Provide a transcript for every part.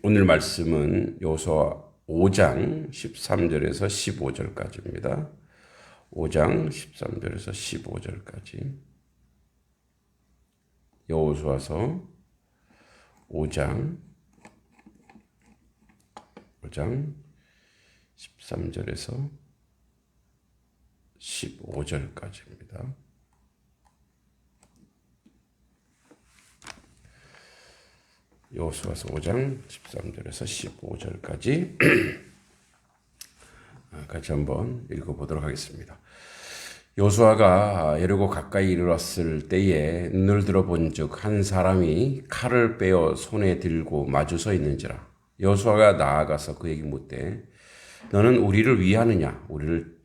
오늘 말씀은 여호수아 5장 13절에서 15절까지입니다. 5장 13절에서 15절까지. 여호수아서 5장 13절에서 15절까지입니다. 여호수아서 5장 13절에서 15절까지 같이 한번 읽어보도록 하겠습니다. 여호수아가 여리고 가까이 이르렀을 때에 눈을 들어본즉 한 사람이 칼을 빼어 손에 들고 마주 서 있는지라. 여호수아가 나아가서 그에게 묻되 너는 우리를 위하느냐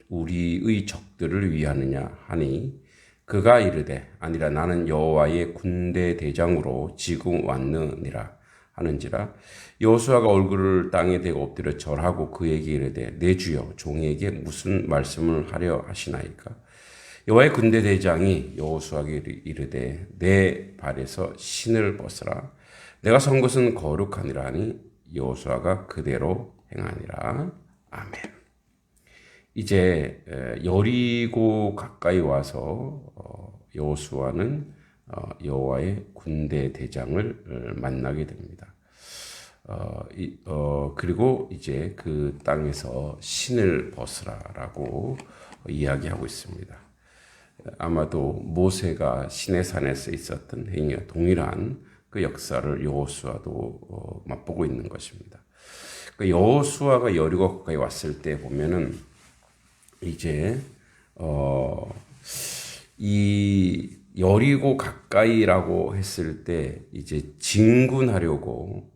우리의 적들을 위하느냐 하니 그가 이르되 아니라 나는 여호와의 군대 대장으로 지금 왔느니라 하는지라. 여호수아가 얼굴을 땅에 대고 엎드려 절하고 그에게 이르되 내 주여 종에게 무슨 말씀을 하려 하시나이까. 여호와의 군대 대장이 여호수아에게 이르되 내 발에서 신을 벗으라. 내가 선 것은 거룩하니라 하니 여호수아가 그대로 행하니라. 아멘. 이제 여리고 가까이 와서 여호수아는 여호와의 군대 대장을 만나게 됩니다. 그리고 이제 그 땅에서 신을 벗으라라고 이야기하고 있습니다. 아마도 모세가 시내산에서 있었던 행위와 동일한 그 역사를 여호수아도 맛보고 있는 것입니다. 여호수아가 여리고 가까이 왔을 때 보면은 이제 이 여리고 가까이라고 했을 때 이제 진군하려고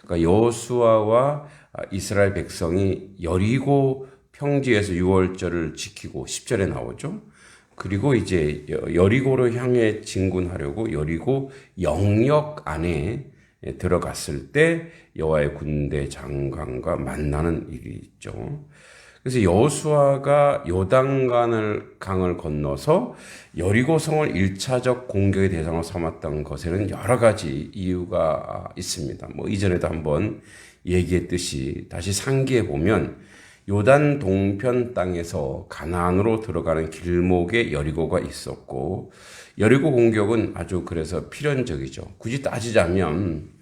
그러니까 여호수아와 이스라엘 백성이 여리고 평지에서 유월절을 지키고 10절에 나오죠. 그리고 이제 여리고로 향해 진군하려고 여리고 영역 안에 들어갔을 때 여호와의 군대 장관과 만나는 일이 있죠. 그래서 여호수아가 요단강을 건너서 여리고 성을 1차적 공격의 대상으로 삼았던 것에는 여러 가지 이유가 있습니다. 이전에도 한번 얘기했듯이 다시 상기해 보면 요단 동편 땅에서 가나안으로 들어가는 길목에 여리고가 있었고 여리고 공격은 아주 그래서 필연적이죠. 굳이 따지자면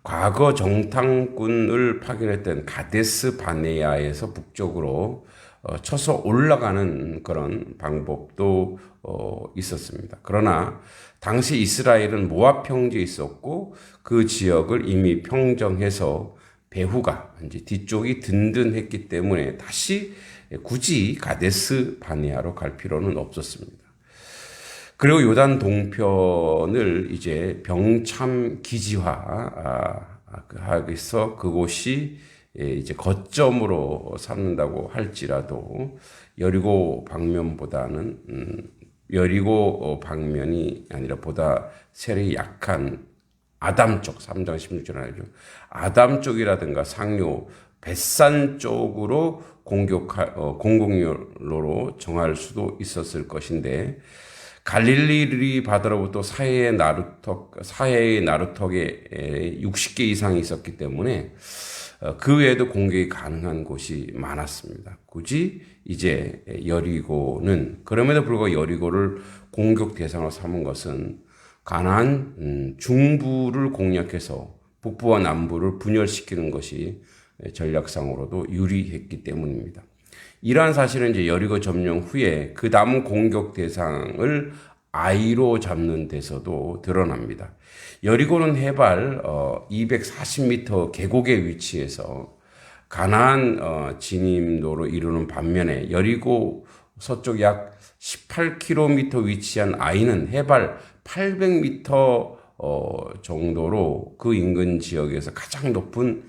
과거 정탐꾼을 파견했던 가데스 바네아에서 북쪽으로 쳐서 올라가는 그런 방법도 있었습니다. 그러나 당시 이스라엘은 모압 평지에 있었고 그 지역을 이미 평정해서 배후가 이제 뒤쪽이 든든했기 때문에 다시 굳이 가데스 바네아로 갈 필요는 없었습니다. 그리고 요단 동편을 이제 병참 기지화하겠어 그곳이 이제 거점으로 삼는다고 할지라도 여리고 방면보다는 여리고 방면이 아니라 보다 세력이 약한 아담 쪽 3장 16절 알죠. 아담 쪽이라든가 상류 벳산 쪽으로 공공요로로 정할 수도 있었을 것인데 갈릴리 바다로부터 사해의 나루턱에 60개 이상이 있었기 때문에 그 외에도 공격이 가능한 곳이 많았습니다. 굳이 이제 여리고는 그럼에도 불구하고 여리고를 공격 대상으로 삼은 것은 가나안 중부를 공략해서 북부와 남부를 분열시키는 것이 전략상으로도 유리했기 때문입니다. 이러한 사실은 이제 여리고 점령 후에 그 다음 공격 대상을 아이로 잡는 데서도 드러납니다. 여리고는 해발 240m 계곡에 위치해서 가나안 진입로로 이루는 반면에 여리고 서쪽 약 18km 위치한 아이는 해발 800m 정도로 그 인근 지역에서 가장 높은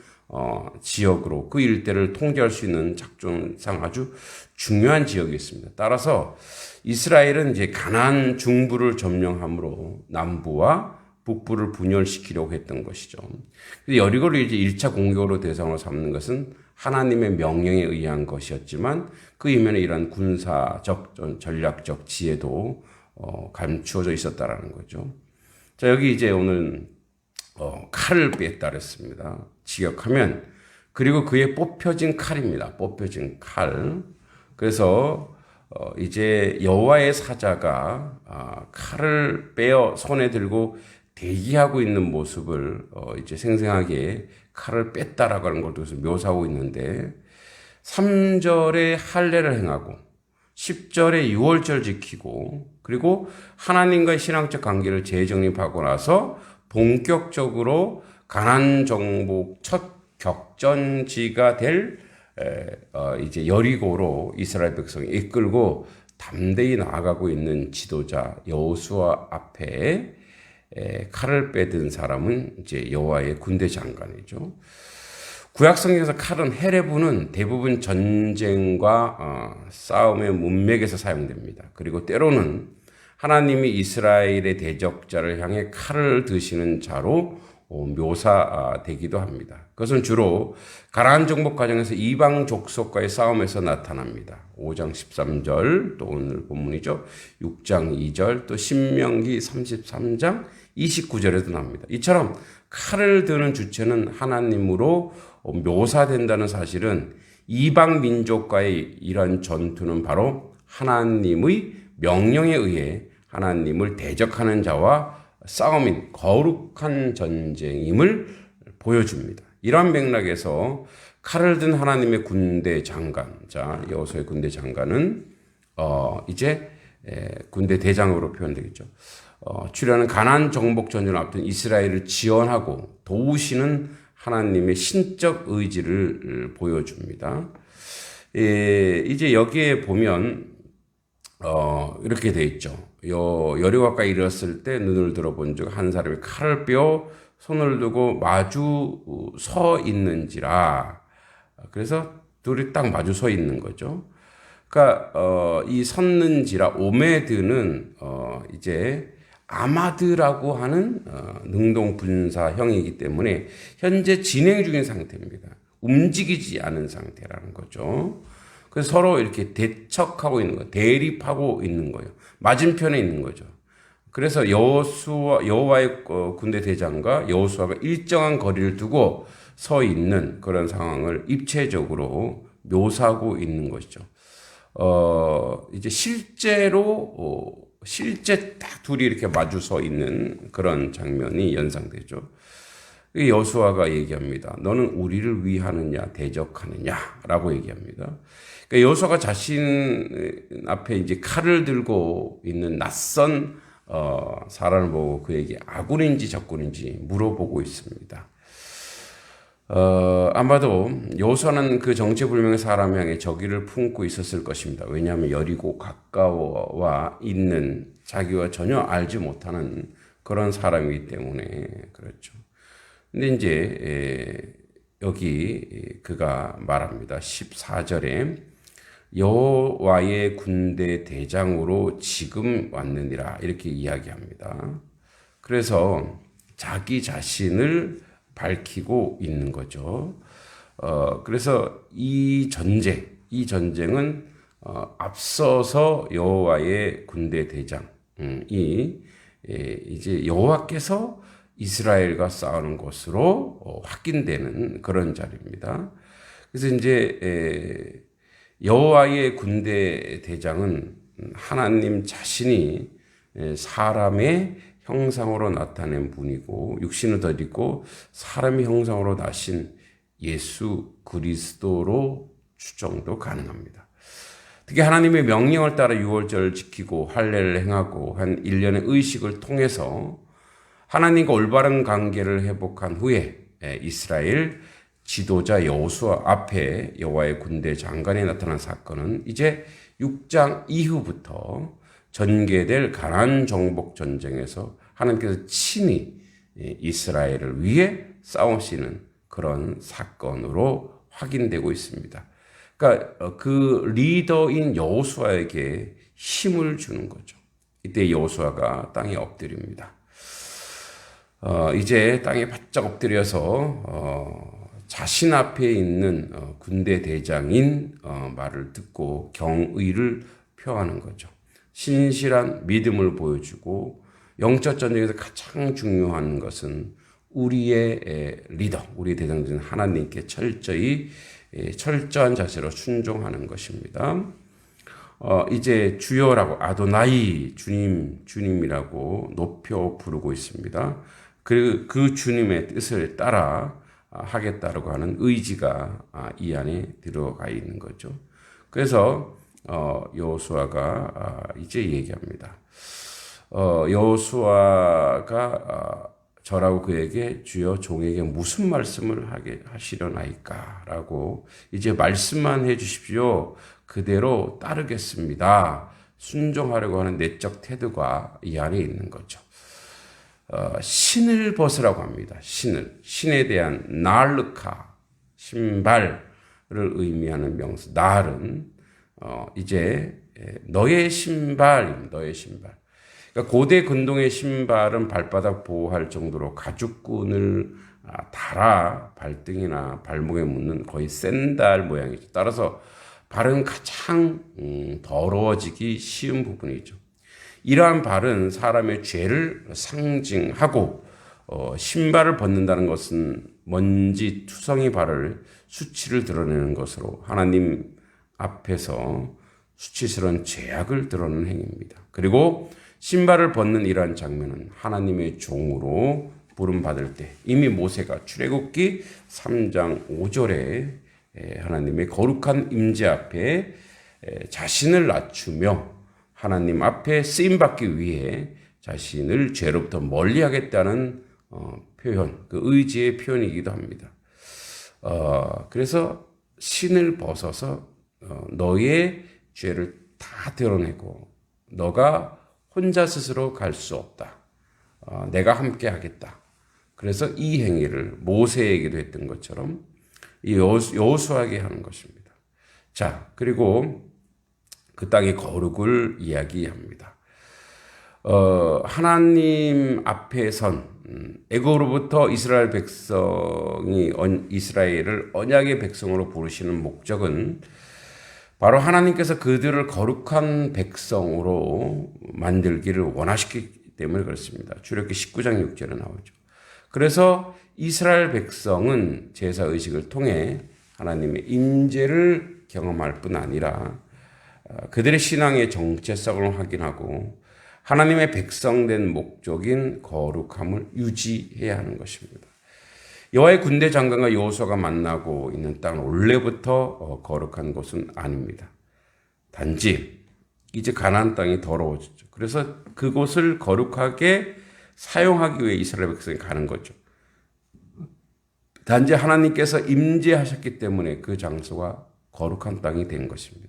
지역으로 그 일대를 통제할 수 있는 작전상 아주 중요한 지역이 있습니다. 따라서 이스라엘은 이제 가나안 중부를 점령함으로 남부와 북부를 분열시키려고 했던 것이죠. 여리고를 이제 1차 공격으로 대상으로 삼는 것은 하나님의 명령에 의한 것이었지만 그 이면에 이러한 군사적 전략적 지혜도 감추어져 있었다라는 거죠. 자, 여기 이제 오늘 칼을 빼었다 그랬습니다. 직역하면 그리고 그의 뽑혀진 칼입니다. 뽑혀진 칼. 그래서 이제 여호와의 사자가 칼을 빼어 손에 들고 대기하고 있는 모습을 이제 생생하게 칼을 뺐다라고 하는 것을 묘사하고 있는데 3절에 할례를 행하고 10절에 유월절 지키고 그리고 하나님과의 신앙적 관계를 재정립하고 나서 본격적으로 가나안 정복 첫 격전지가 될 이제 여리고로 이스라엘 백성이 이끌고 담대히 나아가고 있는 지도자 여호수아 앞에 칼을 빼든 사람은 이제 여호와의 군대 장관이죠. 구약성경에서 칼은 헤레브는 대부분 전쟁과 싸움의 문맥에서 사용됩니다. 그리고 때로는 하나님이 이스라엘의 대적자를 향해 칼을 드시는 자로 묘사되기도 합니다. 그것은 주로 가나안 정복 과정에서 이방 족속과의 싸움에서 나타납니다. 5장 13절 또 오늘 본문이죠. 6장 2절 또 신명기 33장 29절에도 나옵니다. 이처럼 칼을 드는 주체는 하나님으로 묘사된다는 사실은 이방 민족과의 이런 전투는 바로 하나님의 명령에 의해 하나님을 대적하는 자와 싸움인 거룩한 전쟁임을 보여줍니다. 이러한 맥락에서 칼을 든 하나님의 군대 장관, 자 여호수아의 군대 장관은 이제 군대 대장으로 표현되겠죠. 출현은 가나안 정복 전쟁을 앞둔 이스라엘을 지원하고 도우시는 하나님의 신적 의지를 보여줍니다. 이제 여기에 보면 이렇게 돼 있죠. 여리고 가까이 이르렀을 때 눈을 들어본 즉 한 사람이 칼을 빼어 손을 두고 마주 서 있는지라. 그래서 둘이 딱 마주 서 있는 거죠. 그러니까 이 섰는지라 오메드는 이제 아마드라고 하는 능동분사형이기 때문에 현재 진행 중인 상태입니다. 움직이지 않은 상태라는 거죠. 그래서 서로 이렇게 대척하고 있는 거예요. 대립하고 있는 거예요. 맞은편에 있는 거죠. 그래서 여호와의 군대 대장과 여호수아가 일정한 거리를 두고 서 있는 그런 상황을 입체적으로 묘사하고 있는 것이죠. 이제 실제 딱 둘이 이렇게 마주 서 있는 그런 장면이 연상되죠. 여호수아가 얘기합니다. 너는 우리를 위하느냐 대적하느냐라고 얘기합니다. 그러니까 여호수아가 자신 앞에 이제 칼을 들고 있는 낯선 사람을 보고 그에게 아군인지 적군인지 물어보고 있습니다. 아마도 여호수아는 그 정체불명의 사람 향해 적의를 품고 있었을 것입니다. 왜냐하면 여리고 가까워 있는 자기와 전혀 알지 못하는 그런 사람이기 때문에 그렇죠. 근데 이제 여기 그가 말합니다. 14절에 여호와의 군대 대장으로 지금 왔느니라 이렇게 이야기합니다. 그래서 자기 자신을 밝히고 있는 거죠. 그래서 이 전쟁은 앞서서 여호와의 군대 대장이 이제 여호와께서 이스라엘과 싸우는 것으로 확인되는 그런 자리입니다. 그래서 이제 여호와의 군대 대장은 하나님 자신이 사람의 형상으로 나타낸 분이고 육신을 덧입고 사람의 형상으로 나신 예수 그리스도로 추정도 가능합니다. 특히 하나님의 명령을 따라 유월절을 지키고 할례를 행하고 한 1년의 의식을 통해서 하나님과 올바른 관계를 회복한 후에 이스라엘 지도자 여호수아 앞에 여호와의 군대 장관이 나타난 사건은 이제 6장 이후부터 전개될 가나안 정복 전쟁에서 하나님께서 친히 이스라엘을 위해 싸우시는 그런 사건으로 확인되고 있습니다. 그러니까 그 리더인 여호수아에게 힘을 주는 거죠. 이때 여호수아가 땅에 엎드립니다. 이제 땅에 바짝 엎드려서 자신 앞에 있는 군대 대장인 말을 듣고 경의를 표하는 거죠. 신실한 믿음을 보여주고 영적 전쟁에서 가장 중요한 것은 우리의 리더, 우리 대장진 하나님께 철저한 자세로 순종하는 것입니다. 이제 주여라고 아도나이 주님이라고 높여 부르고 있습니다. 그 주님의 뜻을 따라 하겠다라고 하는 의지가 이 안에 들어가 있는 거죠. 그래서 여호수아가 이제 얘기합니다. 여호수아가 저라고 그에게 주여 종에게 무슨 말씀을 하시려나이까라고 이제 말씀만 해주십시오. 그대로 따르겠습니다. 순종하려고 하는 내적 태도가 이 안에 있는 거죠. 신을 벗으라고 합니다. 신에 대한 날르카, 신발을 의미하는 명사. 날은 이제 너의 신발입니다. 너의 신발. 그러니까 고대 근동의 신발은 발바닥 보호할 정도로 가죽끈을 달아 발등이나 발목에 묶는 거의 샌들 모양이죠. 따라서 발은 가장 더러워지기 쉬운 부분이죠. 이러한 발은 사람의 죄를 상징하고 신발을 벗는다는 것은 먼지 투성이 발을 수치를 드러내는 것으로 하나님 앞에서 수치스러운 죄악을 드러내는 행위입니다. 그리고 신발을 벗는 이러한 장면은 하나님의 종으로 부름받을 때 이미 모세가 출애굽기 3장 5절에 하나님의 거룩한 임재 앞에 자신을 낮추며 하나님 앞에 쓰임받기 위해 자신을 죄로부터 멀리하겠다는 표현, 그 의지의 표현이기도 합니다. 그래서 신을 벗어서 너의 죄를 다 드러내고 너가 혼자 스스로 갈 수 없다. 내가 함께 하겠다. 그래서 이 행위를 모세에게도 했던 것처럼 이 여호수아에게 하는 것입니다. 자, 그리고 그 땅의 거룩을 이야기합니다. 하나님 앞에 선 애굽으로부터 이스라엘 백성이 이스라엘을 언약의 백성으로 부르시는 목적은 바로 하나님께서 그들을 거룩한 백성으로 만들기를 원하시기 때문에 그렇습니다. 출애굽기 19장 6절에 나오죠. 그래서 이스라엘 백성은 제사 의식을 통해 하나님의 임재를 경험할 뿐 아니라 그들의 신앙의 정체성을 확인하고 하나님의 백성된 목적인 거룩함을 유지해야 하는 것입니다. 여호와의 군대 장관과 여호수아가 만나고 있는 땅은 원래부터 거룩한 곳은 아닙니다. 단지 이제 가나안 땅이 더러워졌죠. 그래서 그곳을 거룩하게 사용하기 위해 이스라엘 백성이 가는 거죠. 단지 하나님께서 임재하셨기 때문에 그 장소가 거룩한 땅이 된 것입니다.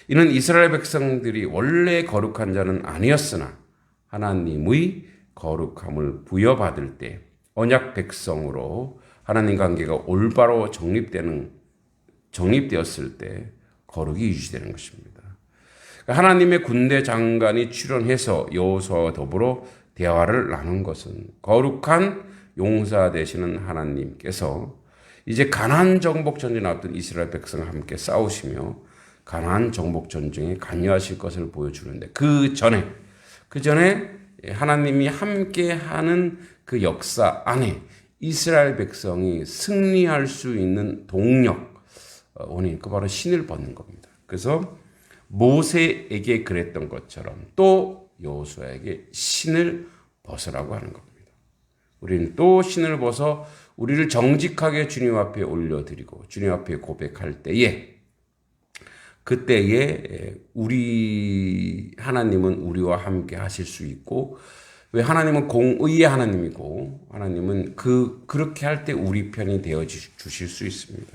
이는 이스라엘 백성들이 원래 거룩한 자는 아니었으나 하나님의 거룩함을 부여받을 때 언약 백성으로 하나님 관계가 올바로 정립되었을 때 거룩이 유지되는 것입니다. 하나님의 군대 장관이 출현해서 여호수아와 더불어 대화를 나눈 것은 거룩한 용사 되시는 하나님께서 이제 가나안 정복 전쟁에 나왔던 이스라엘 백성과 함께 싸우시며 가나안 정복 전쟁에 관여하실 것을 보여주는데 그 전에 하나님이 함께하는 그 역사 안에 이스라엘 백성이 승리할 수 있는 동력, 원인, 그 바로 신을 벗는 겁니다. 그래서 모세에게 그랬던 것처럼 또 여호수아에게 신을 벗으라고 하는 겁니다. 우리는 또 신을 벗어 우리를 정직하게 주님 앞에 올려드리고 주님 앞에 고백할 때에 그때에 하나님은 우리와 함께 하실 수 있고 왜 하나님은 공의의 하나님이고 하나님은 그렇게 할 때 우리 편이 되어 주실 수 있습니다.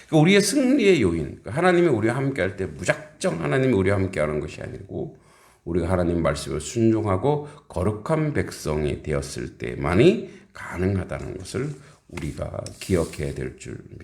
그러니까 우리의 승리의 요인, 하나님이 우리와 함께 할 때 무작정 하나님이 우리와 함께 하는 것이 아니고 우리가 하나님 말씀을 순종하고 거룩한 백성이 되었을 때만이 가능하다는 것을 우리가 기억해야 될 줄